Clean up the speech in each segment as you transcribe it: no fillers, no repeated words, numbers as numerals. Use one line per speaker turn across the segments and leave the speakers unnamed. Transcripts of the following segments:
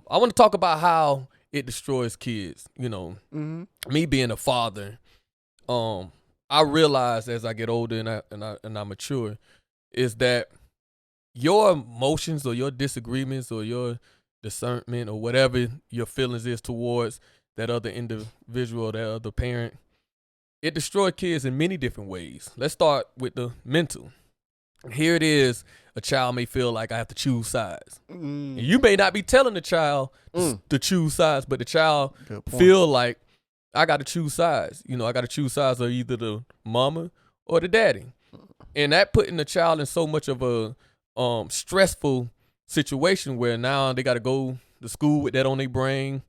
I want to talk about how it destroys kids. Me being a father, I realize as I get older and I mature, is that your emotions or your disagreements or your discernment or whatever your feelings is towards that other individual, that other parent, it destroys kids in many different ways. Let's start with the mental. Here it is, a child may feel like I have to choose sides. And you may not be telling the child to choose sides, but the child feel like I got to choose sides. I got to choose sides of either the mama or the daddy. And that putting the child in so much of a stressful situation where now they got to go to school with that on their brain.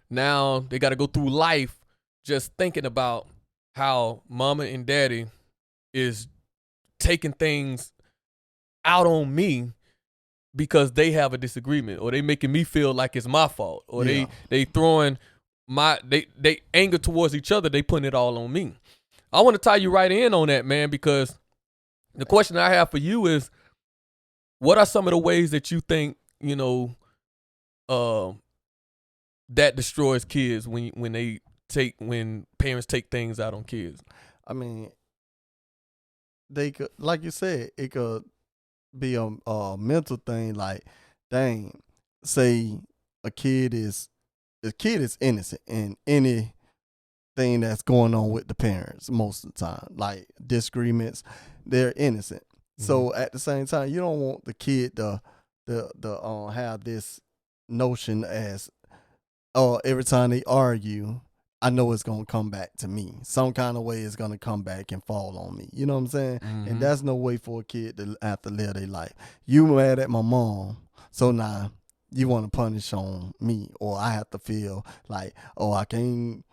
Now they got to go through life just thinking about how mama and daddy is taking things out on me because they have a disagreement, or they making me feel like it's my fault, or they throwing they anger towards each other, they putting it all on me. I want to tie you right in on that, man, because the question I have for you is, what are some of the ways that you think, that destroys kids when parents take things out on kids?
I mean, they could, like you said, it could be a mental thing. Like, dang, say a kid is innocent in anything that's going on with the parents most of the time. Like disagreements, they're innocent. Mm-hmm. So at the same time, you don't want the kid to have this notion as, oh, every time they argue, I know it's going to come back to me. Some kind of way it's going to come back and fall on me. You know what I'm saying? Mm-hmm. And that's no way for a kid to have to live their life. You mad at my mom, so now you want to punish on me, or I have to feel like, oh, I can't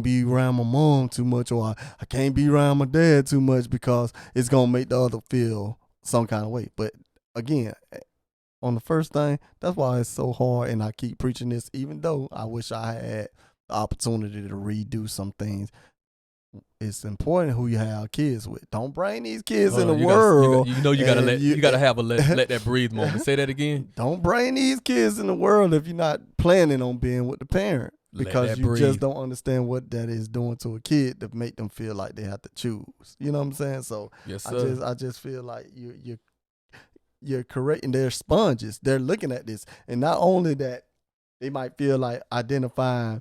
be around my mom too much, or I can't be around my dad too much because it's going to make the other feel some kind of way. But again, on the first thing, that's why it's so hard, and I keep preaching this, even though I wish I had the opportunity to redo some things. It's important who you have kids with. Don't bring these kids in the world.
You gotta have a let that breathe moment. Say that again.
Don't bring these kids in the world if you're not planning on being with the parent, because you just don't understand what that is doing to a kid to make them feel like they have to choose. You know what I'm saying? So
yes, sir.
I just feel like you're correcting. They're sponges. They're looking at this, and not only that, they might feel like identifying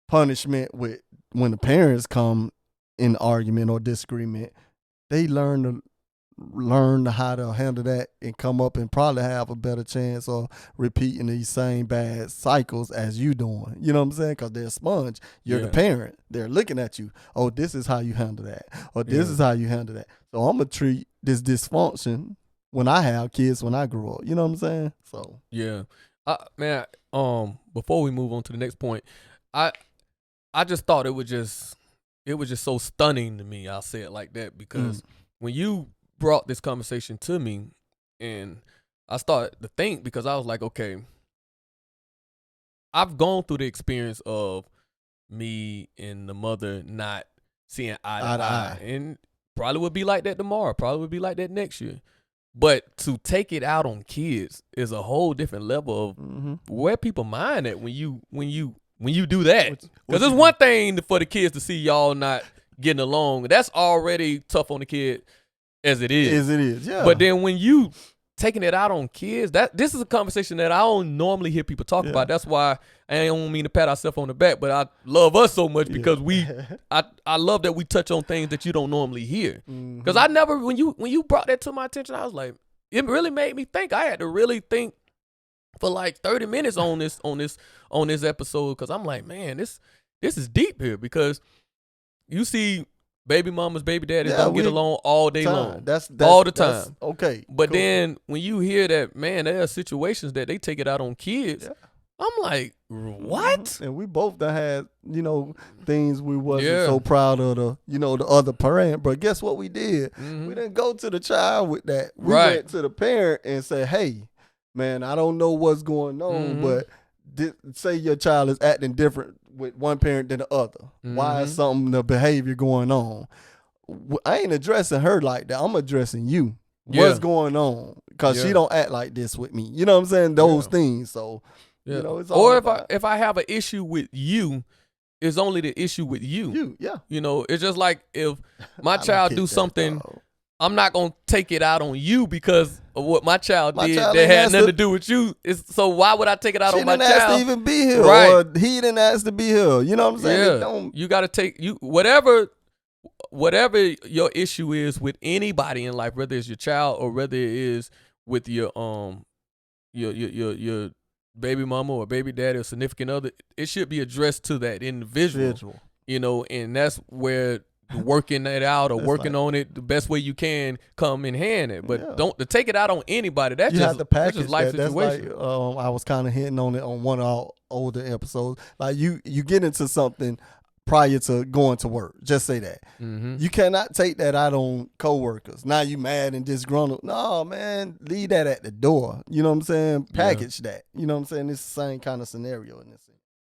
punishment with when the parents come in argument or disagreement. They learn how to handle that and come up and probably have a better chance of repeating these same bad cycles as you doing. You know what I'm saying? Because they're a sponge. You're the parent. They're looking at you. Oh, this is how you handle that. Or this is how you handle that. So I'm going to treat this dysfunction when I have kids when I grow up. You know what I'm saying? So
yeah. Man, before we move on to the next point, I just thought it was just so stunning to me. I'll say it like that, because when you brought this conversation to me, and I started to think, because I was like, okay, I've gone through the experience of me and the mother not seeing eye to eye, and probably would be like that tomorrow, probably would be like that next year. But to take it out on kids is a whole different level of where people mind at when you do that. Because it's one thing for the kids to see y'all not getting along. That's already tough on the kid as it is. Yeah. But then when you taking it out on kids, this is a conversation that I don't normally hear people talk about. That's why I don't mean to pat ourselves on the back, but I love us so much because I love that we touch on things that you don't normally hear. Because I never, when you brought that to my attention, I was like, it really made me think. I had to really think for like 30 minutes on this episode, because I'm like, man, this is deep here, because you see baby mamas, baby daddies don't get along all day long. That's all the time.
Okay.
But then when you hear that, man, there are situations that they take it out on kids. Yeah. I'm like, what?
And we both done had, things we wasn't so proud of the other parent. But guess what we did? We didn't go to the child with that. We went to the parent and said, hey, man, I don't know what's going on, but say your child is acting different with one parent than the other. Why is the behavior going on? I ain't addressing her like that. I'm addressing you. What's going on? Because she don't act like this with me. You know what I'm saying? Those things. So
Yeah.
You know, it's all
or if I have an issue with you, it's only the issue with you.
Yeah.
You know, it's just like if my
I
child
don't
do
get that,
something,
dog.
I'm not gonna take it out on you because of what my child
My
did
child
that
ain't
had
asked
nothing
to-
to do with you. So why would I take it out
She
on my
didn't ask to
child?
even be here,
Right.
or he didn't ask to be here. You know what I'm saying? It
Yeah,
don't,
you got to take you whatever your issue is with anybody in life, whether it's your child or whether it is with your baby mama or baby daddy or significant other. It should be addressed to that individual. You know, and that's where working it out or
It's
working
like-
on it the best way you can come in hand. But
Yeah.
don't to take it out on anybody. That's
you
just
have to
that's
package
just life
that. That's
situation.
like I was kind of hitting on it on one of our older episodes. Like you get into something prior to going to work. Just say that.
Mm-hmm.
You cannot take that out on coworkers. Now you mad and disgruntled. No, man, leave that at the door. You know what I'm saying? Package that. You know what I'm saying? It's the same kind of scenario in this.